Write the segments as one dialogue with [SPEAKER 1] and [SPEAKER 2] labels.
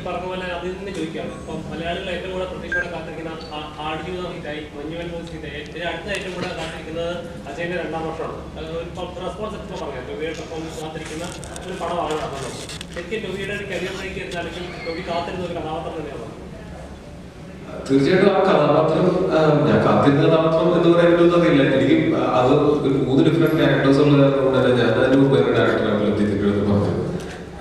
[SPEAKER 1] പറഞ്ഞ പോലെ അതിൽ നിന്ന് ചോദിക്കുകയാണ്. ഇപ്പം മലയാളികൾ ഏറ്റവും കൂടെ പ്രതീക്ഷയോടെ കാത്തിരിക്കുന്ന ആടുജീവിതം ഹിറ്റായി, മഞ്ഞുവൽ മൂവീസ് ഹിറ്റായി, അടുത്ത ഏറ്റവും കൂടെ കാത്തിരിക്കുന്നത് അജയന്റെ 2ാം വർഷമാണ്. റെസ്പോൺസ് ഇപ്പോൾ പറയാം, ടൊവിയുടെ പെർഫോമൻസ് കാത്തിരിക്കുന്ന ഒരു പടമാണ് നടന്നത്. ശരിക്കും ടൊവിയുടെ ഒരു കരിയർ ബ്രേക്ക് അല്ലെങ്കിൽ ടൊവി കാത്തിരുന്ന ഒരു കഥാപാത്രം തന്നെയാണ്.
[SPEAKER 2] തീർച്ചയായിട്ടും ആ കഥാപാത്രം ഞാൻ കാത്തിരുന്ന കഥാപാത്രം എന്ന് പറയാനൊന്നുമില്ല. എനിക്ക് അത് ഒരു 3 ഡിഫറെന്റ് ക്യാരക്ടേഴ്സ് ഉള്ള കാരണം കൊണ്ട് തന്നെ ഞാൻ അതിന് മുമ്പ് ഡയറക്ടറാണ് ലഭ്യത്തിൻ്റെ അടുത്ത് പറഞ്ഞത്.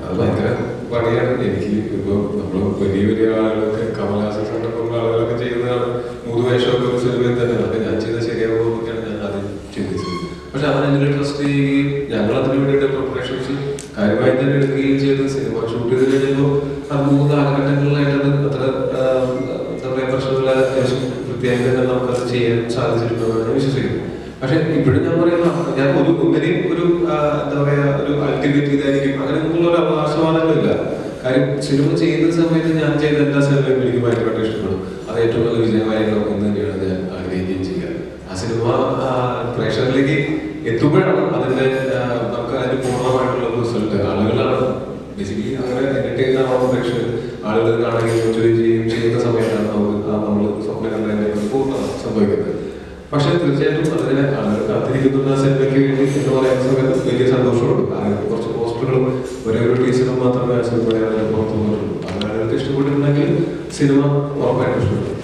[SPEAKER 2] അത് ഭയങ്കര പണിയാണ് എനിക്ക്. ഇപ്പോൾ നമ്മൾ വലിയ വലിയ ആളുകളൊക്കെ കമൽഹാസൻ സാറിനെ പോലുള്ള ആളുകളൊക്കെ ചെയ്യുന്നതാണ് 3 വേഷമൊക്കെ ഒരു സിനിമയിൽ തന്നെ. അതൊക്കെ ഞാൻ ചെയ്ത ശരിയാകുമെന്നൊക്കെയാണ് ഞാൻ ആദ്യം ചിന്തിച്ചത്. പക്ഷെ അവനെങ്കിലും ട്രസ്റ്റ് ചെയ്യുകയും ഞങ്ങൾ അതിന് വേണ്ടിയിട്ട് പ്രിപ്പറേഷൻസ് കാര്യമായി തന്നെ എടുക്കുകയും ചെയ്ത് സിനിമ ഷൂട്ട് ചെയ്ത് കഴിഞ്ഞപ്പോൾ ആ 3 കാലഘട്ടങ്ങളിലായിട്ടാണ് അത്ര പ്രശ്നമില്ല, അത്യാവശ്യം വൃത്തിയായി തന്നെ നമുക്കത് ചെയ്യാൻ സാധിച്ചിട്ടുണ്ടെന്നാണ് വിശ്വസിക്കുന്നത്. പക്ഷെ ഇപ്പോഴും ഞാൻ പറയുന്ന ഞാൻ ഒന്നിനെയും ഒരു എന്താ പറയാ ഒരു അൾട്ടിമേറ്റ് ഇതായിരിക്കും അങ്ങനെയൊന്നുള്ള ഒരു അവകാശവാദങ്ങളില്ല. കാര്യം സിനിമ ചെയ്യുന്ന സമയത്ത് ഞാൻ ചെയ്ത എല്ലാ സിനിമയും എനിക്ക് ഭയങ്കരമായിട്ട് ഇഷ്ടപ്പെടും. അത് ഏറ്റവും നല്ല വിജയമായിരിക്കണം എന്ന് തന്നെയാണ് ഞാൻ ആഗ്രഹിക്കുകയും ചെയ്യുക. ആ സിനിമ പ്രേക്ഷകരിലേക്ക് എത്തുമ്പോഴാണ് അതിന്റെ നമുക്ക് അതിന്റെ പൂർണ്ണമായിട്ടുള്ള റിസൾട്ട്. ആളുകളാണ് ബേസിക്കലി അങ്ങനെ എന്റർടൈൻ ആവുന്ന പ്രേക്ഷകർ ആളുകൾ കാണുകയും എൻജോയ് ചെയ്യുകയും ചെയ്യുന്ന സമയത്താണ് നമ്മൾ സ്വപ്നം കണ്ടതിന്റെ പൂർണ്ണത സംഭവിക്കുന്നത്. പക്ഷെ തീർച്ചയായിട്ടും അതിനെ ആളുകൾ കാത്തിരിക്കുന്ന സിനിമയ്ക്ക് വേണ്ടി എന്ന് പറയുന്ന സമയത്ത് വലിയ സന്തോഷമുണ്ട്. കാരണം കുറച്ച് പോസ്റ്ററുകളും ഒരേ ഒരു ടീച്ചറും മാത്രമേ ആ സിനിമ പുറത്തു വന്നിട്ടുള്ളൂ. ആളുകൾക്ക് ഇഷ്ടപ്പെട്ടിട്ടുണ്ടെങ്കിൽ സിനിമ ഉറപ്പായിട്ടും ഇഷ്ടപ്പെടും.